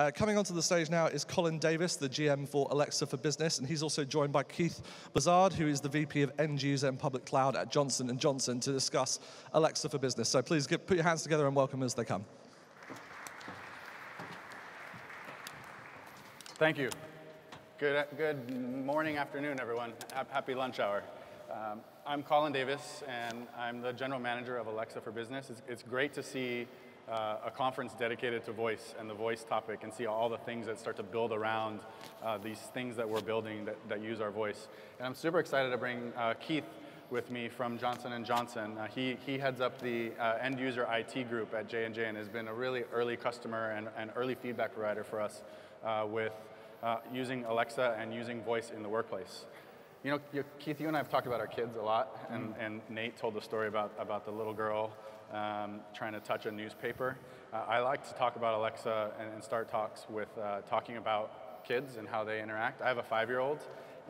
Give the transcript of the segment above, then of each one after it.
Coming onto the stage now is Collin Davis, the GM for Alexa for Business, and he's also joined by Keith Bazard, who is the VP of End User and Public Cloud at Johnson & Johnson, to discuss Alexa for Business. So please put your hands together and welcome as they come. Thank you. Good morning, afternoon, everyone. Happy lunch hour. I'm Collin Davis, and I'm the general manager of Alexa for Business. It's great to see a conference dedicated to voice and the voice topic, and see all the things that start to build around these things that we're building that use our voice. And I'm super excited to bring Keith with me from Johnson & Johnson. He heads up the end user IT group at J&J and has been a really early customer and early feedback provider for us with using Alexa and using voice in the workplace. You know, Keith, you and I have talked about our kids a lot, and Nate told the story about the little girl trying to touch a newspaper. I like to talk about Alexa and start talks with talking about kids and how they interact. I have a 5-year-old,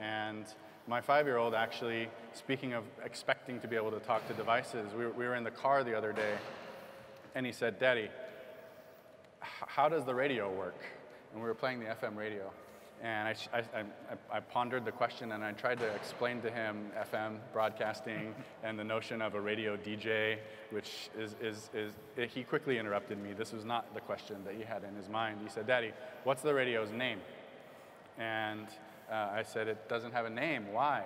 and my 5-year-old actually, speaking of expecting to be able to talk to devices, we were in the car the other day, and he said, "Daddy, how does the radio work?" And we were playing the FM radio. And I pondered the question, and I tried to explain to him FM broadcasting and the notion of a radio DJ, which he quickly interrupted me. This was not the question that he had in his mind. He said, "Daddy, what's the radio's name?" And I said, "It doesn't have a name. Why?"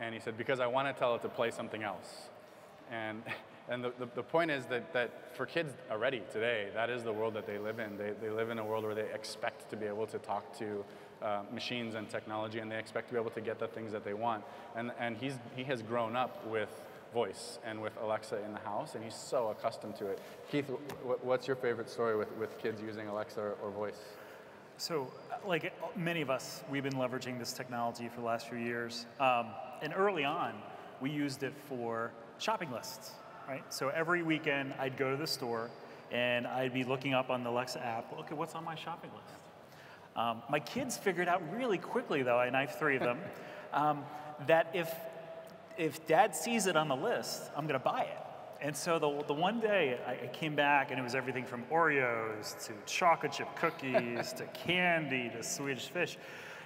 And he said, "Because I want to tell it to play something else." And the point is that for kids already today, that is the world that they live in. They live in a world where they expect to be able to talk to machines and technology, and they expect to be able to get the things that they want. And he has grown up with voice and with Alexa in the house, and he's so accustomed to it. Keith, what's your favorite story with kids using Alexa or voice? So, like many of us, we've been leveraging this technology for the last few years. And early on, we used it for shopping lists, right? So every weekend, I'd go to the store, and I'd be looking up on the Alexa app, okay, what's on my shopping list? My kids figured out really quickly, though, and I have 3 of them, that if Dad sees it on the list, I'm going to buy it. And so the one day I came back, and it was everything from Oreos to chocolate chip cookies to candy to Swedish fish.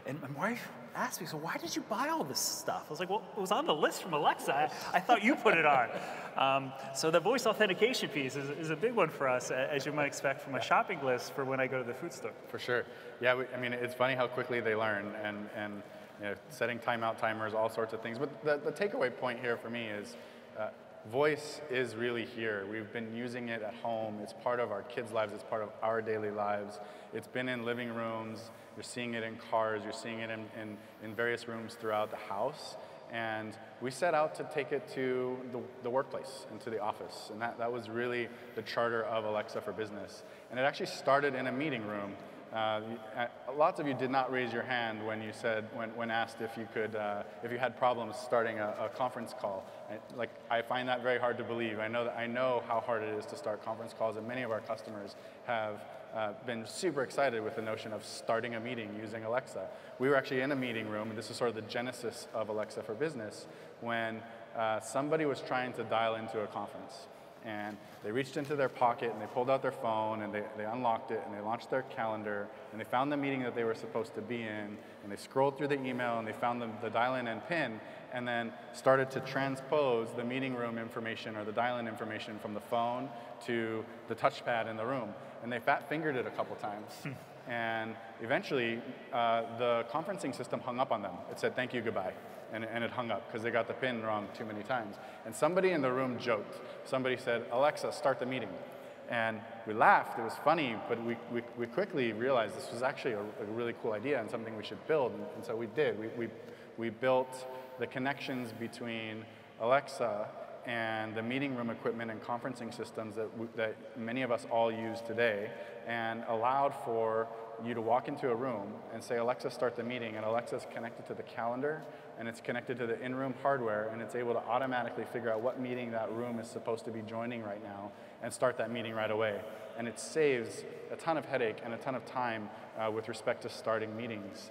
And my wife asked me, "So why did you buy all this stuff?" I was like, "Well, it was on the list from Alexa. I thought you put it on." So the voice authentication piece is a big one for us, as you might expect from a shopping list for when I go to the food store. For sure. Yeah, I mean, it's funny how quickly they learn, and you know, setting timeout timers, all sorts of things. But the takeaway point here for me is voice is really here. We've been using it at home. It's part of our kids' lives. It's part of our daily lives. It's been in living rooms. You're seeing it in cars. You're seeing it in various rooms throughout the house. And we set out to take it to the workplace and to the office. And that was really the charter of Alexa for Business. And it actually started in a meeting room. Lots of you did not raise your hand when you said, when asked if you had problems starting a conference call. I find that very hard to believe. I know how hard it is to start conference calls, and many of our customers have been super excited with the notion of starting a meeting using Alexa. We were actually in a meeting room, and this is sort of the genesis of Alexa for Business, when somebody was trying to dial into a conference. And they reached into their pocket, and they pulled out their phone, and they unlocked it, and they launched their calendar, and they found the meeting that they were supposed to be in, and they scrolled through the email, and they found the dial-in and PIN, and then started to transpose the meeting room information or the dial-in information from the phone to the touchpad in the room. And they fat-fingered it a couple times. And eventually, the conferencing system hung up on them. It said, "Thank you, goodbye." And it hung up because they got the PIN wrong too many times. And somebody in the room joked. Somebody said, "Alexa, start the meeting." And we laughed. It was funny, but we quickly realized this was actually a really cool idea and something we should build. And so we did. We built the connections between Alexa and the meeting room equipment and conferencing systems that many of us all use today, and allowed for you to walk into a room and say, "Alexa, start the meeting," and Alexa's connected to the calendar, and it's connected to the in-room hardware, and it's able to automatically figure out what meeting that room is supposed to be joining right now and start that meeting right away. And it saves a ton of headache and a ton of time with respect to starting meetings.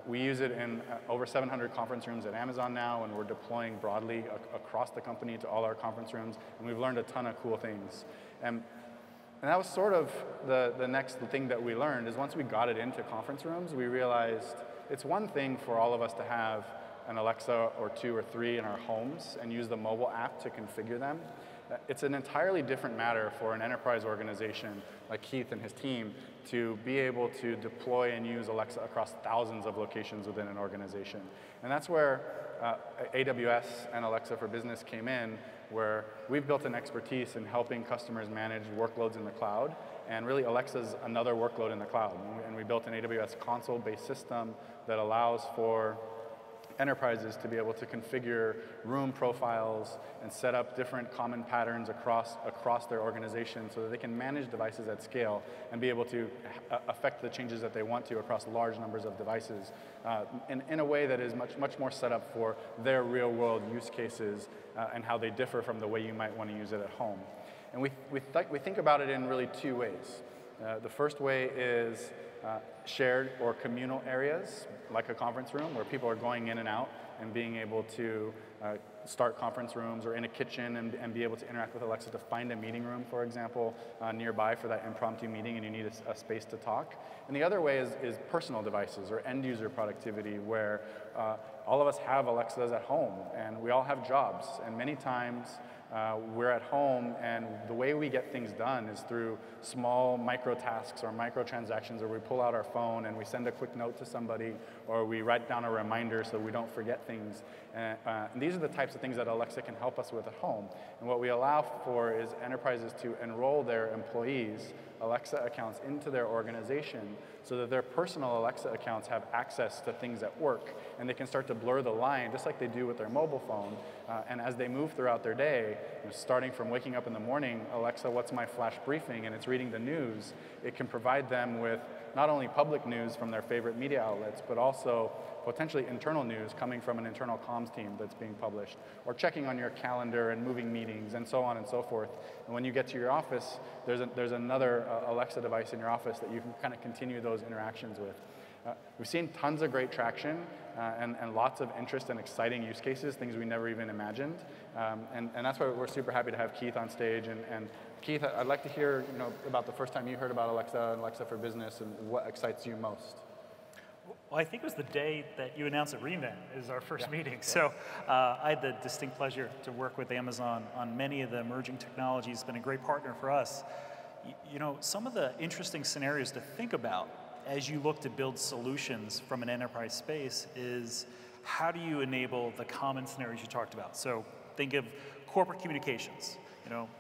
We use it in over 700 conference rooms at Amazon now, and we're deploying broadly across the company to all our conference rooms, and we've learned a ton of cool things. And that was sort of the next thing that we learned is once we got it into conference rooms, we realized it's one thing for all of us to have an Alexa or 2 or 3 in our homes and use the mobile app to configure them. It's an entirely different matter for an enterprise organization like Keith and his team to be able to deploy and use Alexa across thousands of locations within an organization. And that's where AWS and Alexa for Business came in, where we've built an expertise in helping customers manage workloads in the cloud. And really, Alexa's another workload in the cloud. And we built an AWS console-based system that allows for enterprises to be able to configure room profiles and set up different common patterns across their organization so that they can manage devices at scale and be able to affect the changes that they want to across large numbers of devices in a way that is much more set up for their real world use cases and how they differ from the way you might want to use it at home. And we think about it in really 2 ways. The first way is shared or communal areas, like a conference room, where people are going in and out and being able to start conference rooms, or in a kitchen and be able to interact with Alexa to find a meeting room, for example, nearby for that impromptu meeting and you need a space to talk. And the other way is personal devices or end user productivity, where all of us have Alexas at home and we all have jobs, and many times we're at home, and the way we get things done is through small micro tasks or micro transactions, where we pull out our phone and we send a quick note to somebody, or we write down a reminder so we don't forget things. And these are the types of things that Alexa can help us with at home. And what we allow for is enterprises to enroll their employees' Alexa accounts into their organization so that their personal Alexa accounts have access to things at work, and they can start to blur the line just like they do with their mobile phone. And as they move throughout their day, starting from waking up in the morning, Alexa, what's my flash briefing, and it's reading the news, it can provide them with not only public news from their favorite media outlets, but also potentially internal news coming from an internal comms team that's being published, or checking on your calendar and moving meetings and so on and so forth. And when you get to your office, there's another Alexa device in your office that you can kind of continue those interactions with. We've seen tons of great traction and lots of interest and exciting use cases, things we never even imagined. And that's why we're super happy to have Keith on stage. And Keith, I'd like to hear about the first time you heard about Alexa and Alexa for Business and what excites you most. Well, I think it was the day that you announced at re:Invent is our first meeting. So I had the distinct pleasure to work with Amazon on many of the emerging technologies. It's been a great partner for us. Some of the interesting scenarios to think about as you look to build solutions from an enterprise space is, how do you enable the common scenarios you talked about? So think of corporate communications.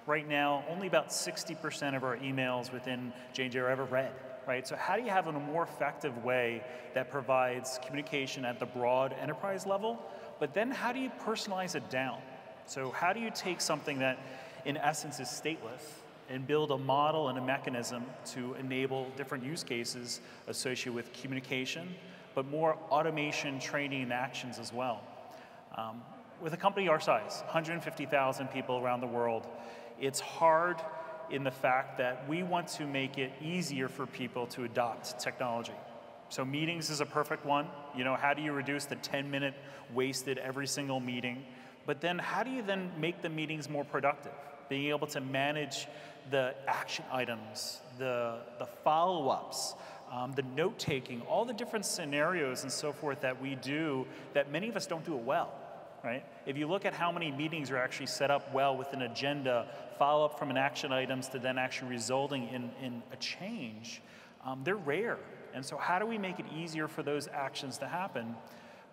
Right now, only about 60% of our emails within J&J are ever read. Right? So how do you have a more effective way that provides communication at the broad enterprise level, but then how do you personalize it down? So how do you take something that in essence is stateless and build a model and a mechanism to enable different use cases associated with communication, but more automation, training, and actions as well? With a company our size, 150,000 people around the world, it's hard in the fact that we want to make it easier for people to adopt technology. So meetings is a perfect one. How do you reduce the 10-minute wasted every single meeting? But then how do you then make the meetings more productive? Being able to manage the action items, the follow-ups, the note-taking, all the different scenarios and so forth that we do that many of us don't do it well. Right? If you look at how many meetings are actually set up well with an agenda, follow-up from an action items to then actually resulting in a change, they're rare. And so how do we make it easier for those actions to happen?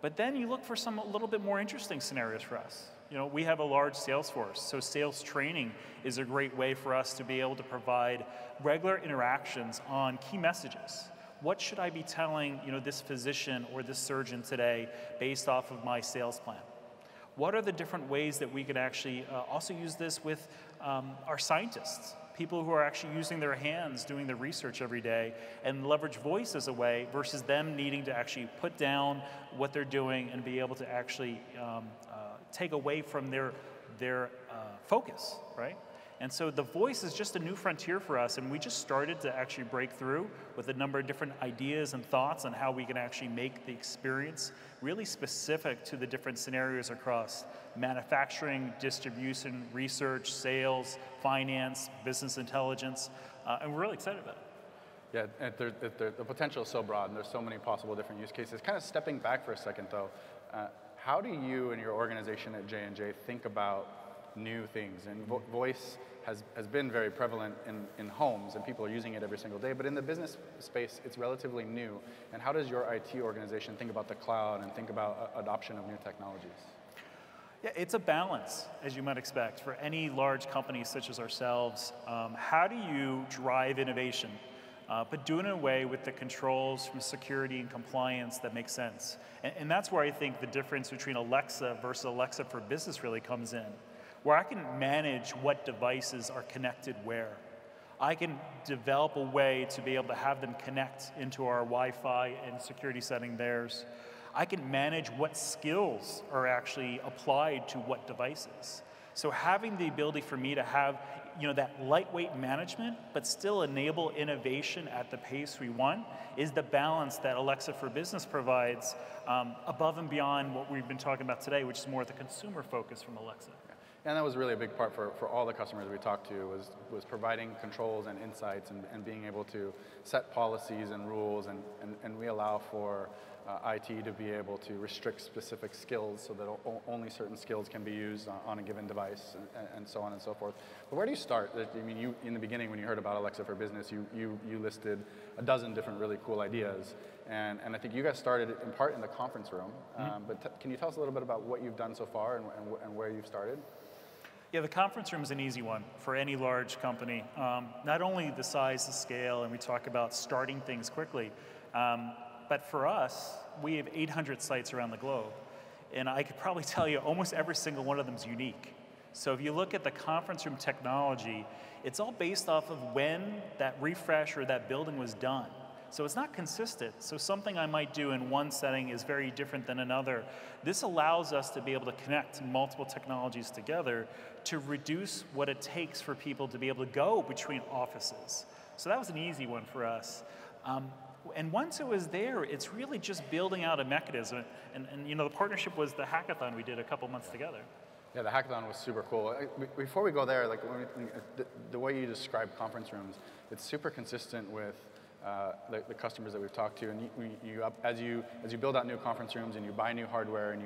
But then you look for some a little bit more interesting scenarios for us. We have a large sales force, so sales training is a great way for us to be able to provide regular interactions on key messages. What should I be telling this physician or this surgeon today based off of my sales plan? What are the different ways that we could actually also use this with our scientists, people who are actually using their hands, doing the research every day, and leverage voice as a way versus them needing to actually put down what they're doing and be able to actually take away from their focus, right? And so the voice is just a new frontier for us, and we just started to actually break through with a number of different ideas and thoughts on how we can actually make the experience really specific to the different scenarios across manufacturing, distribution, research, sales, finance, business intelligence, and we're really excited about it. Yeah, the potential is so broad, and there's so many possible different use cases. Kind of stepping back for a second, though, how do you and your organization at J&J think about new things? And voice has been very prevalent in homes, and people are using it every single day, but in the business space, it's relatively new. And how does your IT organization think about the cloud and think about adoption of new technologies? Yeah, it's a balance, as you might expect, for any large company such as ourselves. How do you drive innovation, but do it in a way with the controls from security and compliance that makes sense? And that's where I think the difference between Alexa versus Alexa for Business really comes in, where I can manage what devices are connected where. I can develop a way to be able to have them connect into our Wi-Fi and security setting theirs. I can manage what skills are actually applied to what devices. So having the ability for me to have that lightweight management, but still enable innovation at the pace we want, is the balance that Alexa for Business provides above and beyond what we've been talking about today, which is more the consumer focus from Alexa. And that was really a big part for all the customers we talked to, was providing controls and insights and being able to set policies and rules, and we allow for IT to be able to restrict specific skills so that only certain skills can be used on a given device, and so on and so forth. But where do you start? I mean, you in the beginning when you heard about Alexa for Business, you listed a dozen different really cool ideas, and I think you guys started in part in the conference room. But can you tell us a little bit about what you've done so far and where you've started? Yeah, the conference room is an easy one for any large company. Not only the size, the scale, and we talk about starting things quickly, but for us, we have 800 sites around the globe. And I could probably tell you almost every single one of them is unique. So if you look at the conference room technology, it's all based off of when that refresh or that building was done. So it's not consistent. So something I might do in one setting is very different than another. This allows us to be able to connect multiple technologies together to reduce what it takes for people to be able to go between offices. So that was an easy one for us. And once it was there, it's really just building out a mechanism. And the partnership was the hackathon we did a couple months together. Yeah, the hackathon was super cool. Before we go there, the way you describe conference rooms, it's super consistent with the customers that we've talked to, and as you build out new conference rooms and you buy new hardware and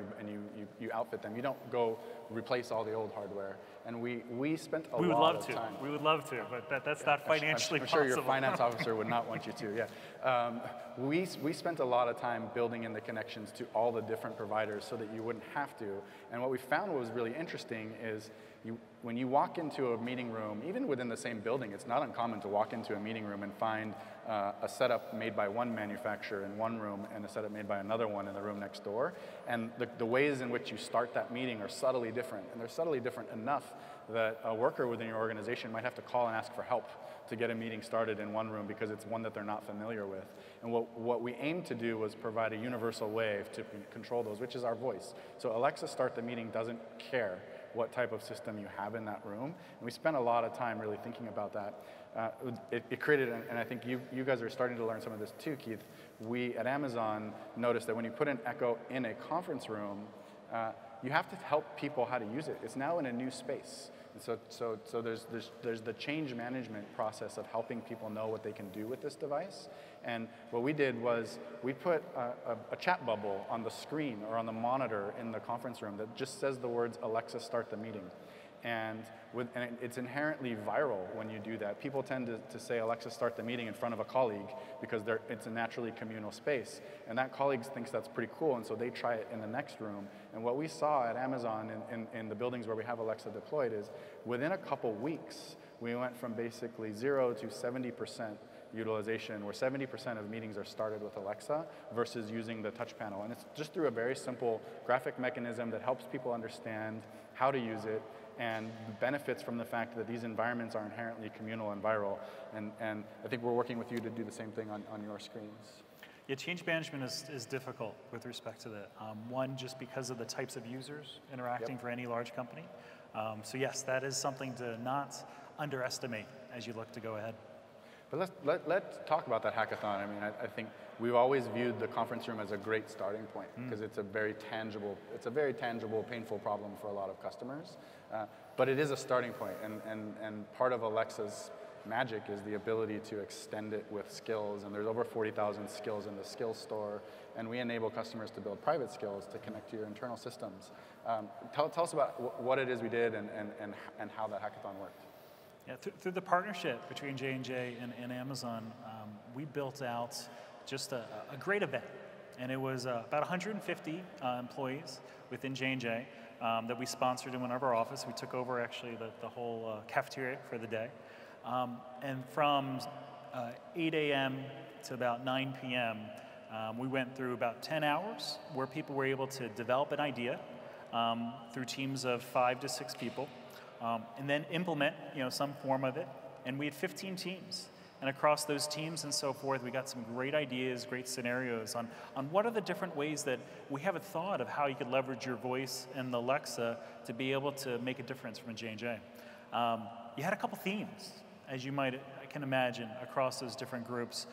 you outfit them, you don't go replace all the old hardware. And we spent a lot of time. We would love to, but that's not financially possible. I'm sure your finance officer would not want you to. Yeah, we spent a lot of time building in the connections to all the different providers so that you wouldn't have to. And what we found was really interesting is when you walk into a meeting room, even within the same building, it's not uncommon to walk into a meeting room and find a setup made by one manufacturer in one room and a setup made by another one in the room next door. And the ways in which you start that meeting are subtly different. And they're subtly different enough that a worker within your organization might have to call and ask for help to get a meeting started in one room because it's one that they're not familiar with. And what we aimed to do was provide a universal way to control those, which is our voice. So Alexa Start the Meeting doesn't care what type of system you have in that room. And we spent a lot of time really thinking about that. It created, and I think you guys are starting to learn some of this too, Keith. We at Amazon noticed that when you put an Echo in a conference room, you have to help people how to use it. It's now in a new space. And so there's the change management process of helping people know what they can do with this device. And what we did was we put a chat bubble on the screen or on the monitor in the conference room that just says the words, Alexa, start the meeting. And it's inherently viral when you do that. People tend to say, Alexa, start the meeting in front of a colleague because it's a naturally communal space. And that colleague thinks that's pretty cool, and so they try it in the next room. And what we saw at Amazon in the buildings where we have Alexa deployed is within a couple weeks, we went from basically 0 to 70% utilization, where 70% of meetings are started with Alexa versus using the touch panel. And it's just through a very simple graphic mechanism that helps people understand how to use it and benefits from the fact that these environments are inherently communal and viral. And I think we're working with you to do the same thing on your screens. Yeah, change management is difficult with respect to that. One, just because of the types of users interacting for any large company. So yes, that is something to not underestimate as you look to go ahead. But let's talk about that hackathon. I mean, I think we've always viewed the conference room as a great starting point because it's a very tangible, painful problem for a lot of customers. But it is a starting point, and part of Alexa's magic is the ability to extend it with skills, and there's over 40,000 skills in the skills store, and we enable customers to build private skills to connect to your internal systems. Tell us about what it is we did and how that hackathon worked. Yeah, through the partnership between J&J and Amazon, we built out just a great event. And it was about 150 employees within J&J that we sponsored in one of our offices. We took over actually the whole cafeteria for the day. And from 8 a.m. to about 9 p.m., we went through about 10 hours where people were able to develop an idea through teams of 5 to 6 people, and then implement some form of it. And we had 15 teams. And across those teams and so forth, we got some great ideas, great scenarios on what are the different ways that we haven't thought of how you could leverage your voice and the Alexa to be able to make a difference from J&J. You had a couple themes, as you can imagine, across those different groups.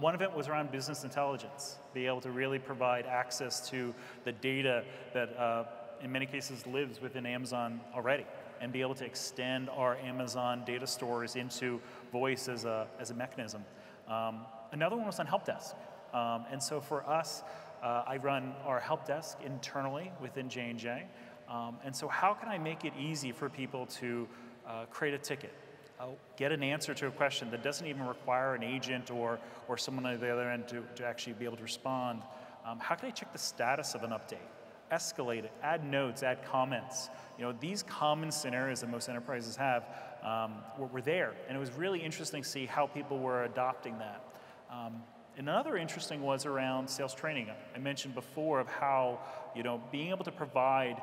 One of it was around business intelligence, be able to really provide access to the data that in many cases lives within Amazon already, and be able to extend our Amazon data stores into voice as a mechanism. Another one was on help desk. And so for us, I run our help desk internally within J&J. And so how can I make it easy for people to create a ticket, get an answer to a question that doesn't even require an agent or someone on the other end to actually be able to respond? How can I check the status of an update, escalate it, add notes, add comments? These common scenarios that most enterprises have were there, and it was really interesting to see how people were adopting that. Another interesting was around sales training. I mentioned before of how being able to provide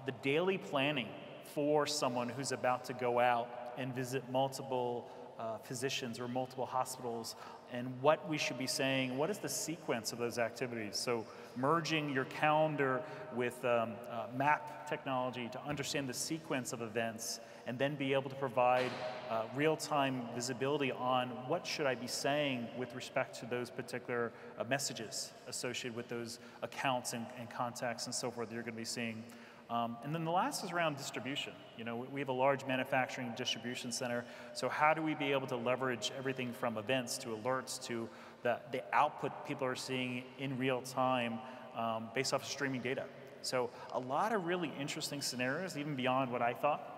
the daily planning for someone who's about to go out and visit multiple physicians or multiple hospitals, and what we should be saying, what is the sequence of those activities? So merging your calendar with map technology to understand the sequence of events, and then be able to provide real-time visibility on what should I be saying with respect to those particular messages associated with those accounts and contacts and so forth that you're going to be seeing. And then the last is around distribution. We have a large manufacturing distribution center, so how do we be able to leverage everything from events to alerts to the output people are seeing in real time based off of streaming data? So a lot of really interesting scenarios, even beyond what I thought,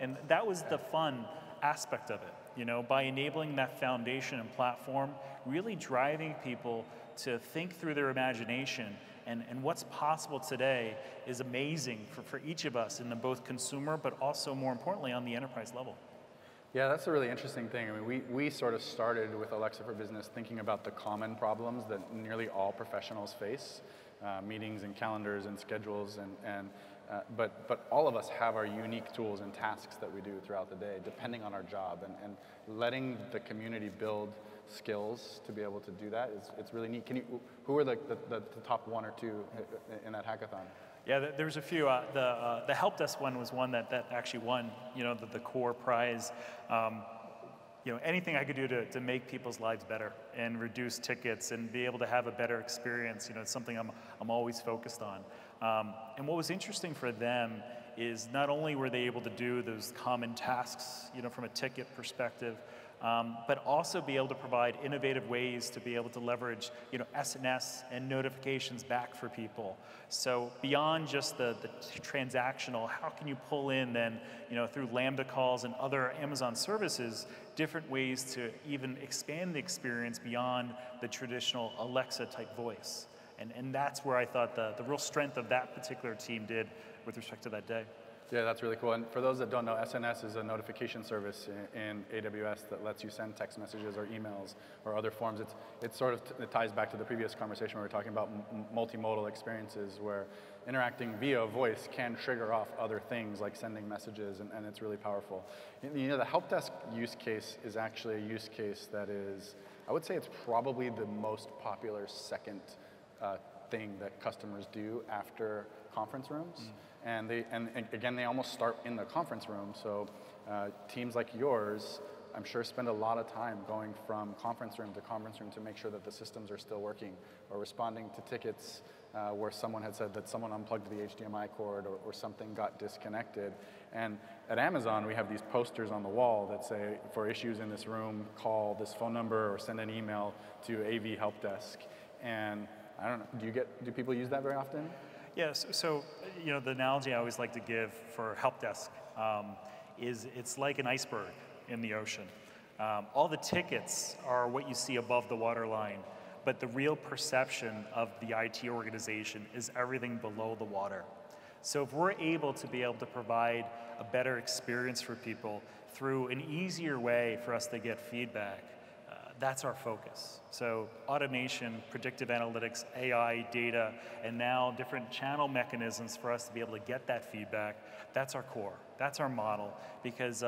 and that was the fun aspect of it, by enabling that foundation and platform, really driving people to think through their imagination. And what's possible today is amazing for each of us in the both consumer, but also more importantly on the enterprise level. Yeah, that's a really interesting thing. I mean, we sort of started with Alexa for Business thinking about the common problems that nearly all professionals face, meetings and calendars and schedules, but all of us have our unique tools and tasks that we do throughout the day, depending on our job, and letting the community build skills to be able to do that it's really neat. Who are the top 1 or 2 in that hackathon? Yeah, there's a few. The help desk one was one that actually won, the core prize. Anything I could do to make people's lives better and reduce tickets and be able to have a better experience, it's something I'm always focused on. And what was interesting for them is not only were they able to do those common tasks, from a ticket perspective, but also be able to provide innovative ways to be able to leverage, SNS and notifications back for people. So beyond just the transactional, how can you pull in then, through Lambda calls and other Amazon services, different ways to even expand the experience beyond the traditional Alexa type voice. And that's where I thought the real strength of that particular team did with respect to that day. Yeah, that's really cool. And for those that don't know, SNS is a notification service in AWS that lets you send text messages or emails or other forms. It ties back to the previous conversation where we were talking about multimodal experiences where interacting via voice can trigger off other things like sending messages, and it's really powerful. The help desk use case is actually a use case that is, I would say it's probably the most popular second thing that customers do after conference rooms. And again, they almost start in the conference room. So teams like yours, I'm sure, spend a lot of time going from conference room to make sure that the systems are still working, or responding to tickets where someone had said that someone unplugged the HDMI cord, or something got disconnected. And at Amazon, we have these posters on the wall that say, for issues in this room, call this phone number or send an email to AV Help Desk. And I don't know, do people use that very often? Yes, so the analogy I always like to give for help desk is it's like an iceberg in the ocean. All the tickets are what you see above the waterline, but the real perception of the IT organization is everything below the water. So if we're able to provide a better experience for people through an easier way for us to get feedback, that's our focus. So automation, predictive analytics, AI, data, and now different channel mechanisms for us to be able to get that feedback, that's our core, that's our model, because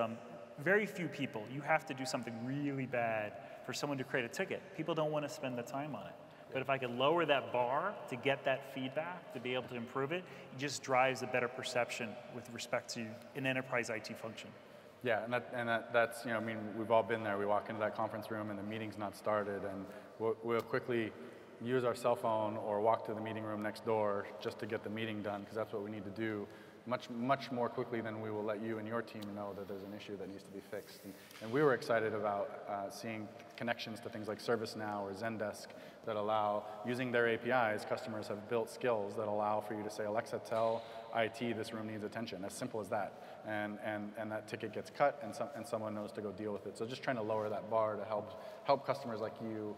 very few people, you have to do something really bad for someone to create a ticket. People don't want to spend the time on it. But if I could lower that bar to get that feedback, to be able to improve it, it just drives a better perception with respect to an enterprise IT function. Yeah, and that's, I mean, we've all been there. We walk into that conference room and the meeting's not started, and we'll quickly use our cell phone or walk to the meeting room next door just to get the meeting done, because that's what we need to do much more quickly than we will let you and your team know that there's an issue that needs to be fixed. And we were excited about seeing connections to things like ServiceNow or Zendesk that allow, using their APIs, customers have built skills that allow for you to say, Alexa, tell IT this room needs attention, as simple as that. And that ticket gets cut, and someone knows to go deal with it. So just trying to lower that bar to help customers like you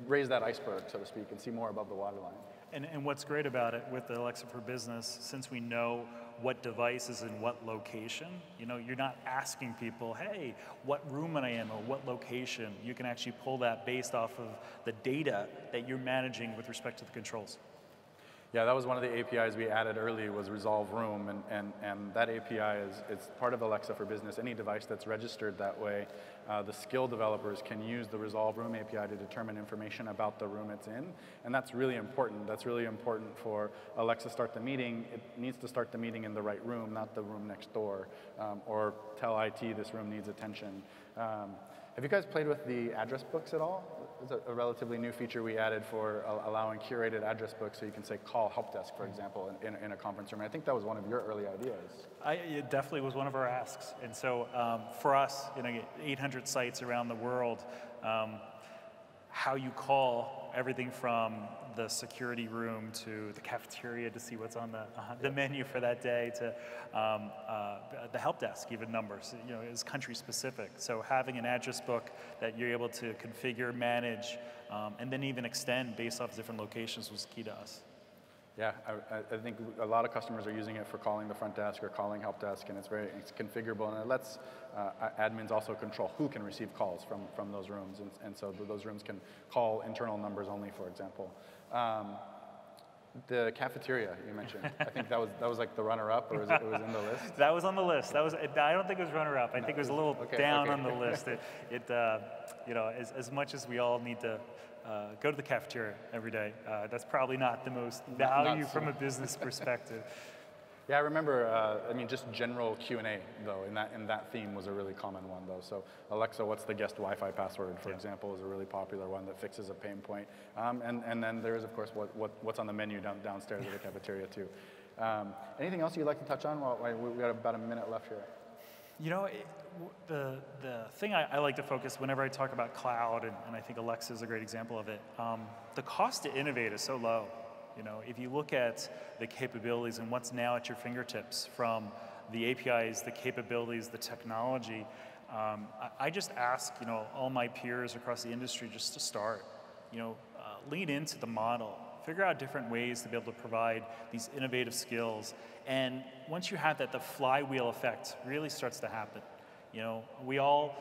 raise that iceberg, so to speak, and see more above the waterline. And what's great about it with the Alexa for Business, since we know what device is in what location, you're not asking people, hey, what room am I in or what location? You can actually pull that based off of the data that you're managing with respect to the controls. Yeah, that was one of the APIs we added early, was Resolve Room, and that API is part of Alexa for Business. Any device that's registered that way, the skill developers can use the Resolve Room API to determine information about the room it's in, and that's really important. That's really important for Alexa start the meeting. It needs to start the meeting in the right room, not the room next door, or tell IT this room needs attention. Have you guys played with the address books at all? It's a relatively new feature we added for allowing curated address books, so you can say call help desk, for example, in a conference room. I think that was one of your early ideas. It definitely was one of our asks. And so for us, 800 sites around the world, how you call everything from the security room to the cafeteria to see what's on the menu for that day, to the help desk, even numbers, is country specific. So having an address book that you're able to configure, manage, and then even extend based off different locations was key to us. Yeah, I think a lot of customers are using it for calling the front desk or calling help desk, and it's configurable, and it lets admins also control who can receive calls from those rooms, and so those rooms can call internal numbers only, for example. The cafeteria you mentioned, I think that was like the runner-up, or it was in the list? That was on the list. I don't think it was runner-up. I think it was a little down on the list. As much as we all need to go to the cafeteria every day, that's probably not the most value from a business perspective. Yeah, I remember, just general Q&A, though, in that theme was a really common one, though. So Alexa, what's the guest Wi-Fi password, for example, is a really popular one that fixes a pain point. And then there is, of course, what's on the menu downstairs at the cafeteria, too. Anything else you'd like to touch on? Well, we've got about a minute left here. The thing I like to focus whenever I talk about cloud, and I think Alexa is a great example of it, the cost to innovate is so low. If you look at the capabilities and what's now at your fingertips, from the APIs, the capabilities, the technology, I just ask, all my peers across the industry just to start, lean into the model, figure out different ways to be able to provide these innovative skills. And once you have that, the flywheel effect really starts to happen. You know, we all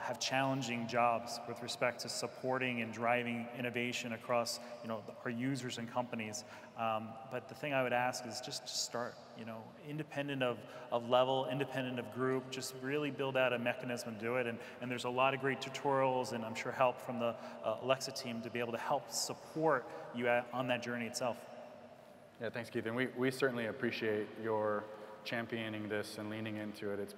have challenging jobs with respect to supporting and driving innovation across, you know, our users and companies. But the thing I would ask is just start, you know, independent of level, independent of group, just really build out a mechanism to do it. And there's a lot of great tutorials and I'm sure help from the Alexa team to be able to help support you on that journey itself. Yeah, thanks, Keith. And we certainly appreciate your championing this and leaning into it. It's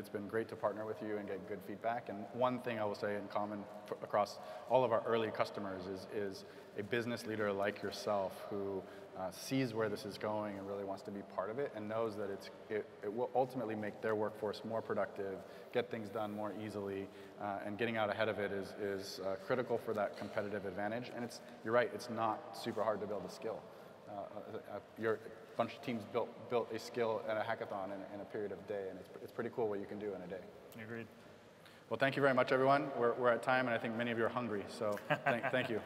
been great to partner with you and get good feedback. And one thing I will say in common across all of our early customers is a business leader like yourself who sees where this is going and really wants to be part of it and knows that it will ultimately make their workforce more productive, get things done more easily, and getting out ahead of it is critical for that competitive advantage. And you're right, it's not super hard to build a skill. Your bunch of teams built a skill at a hackathon in a period of a day, and it's pretty cool what you can do in a day. Agreed. Well, thank you very much, everyone. We're at time, and I think many of you are hungry, so thank you.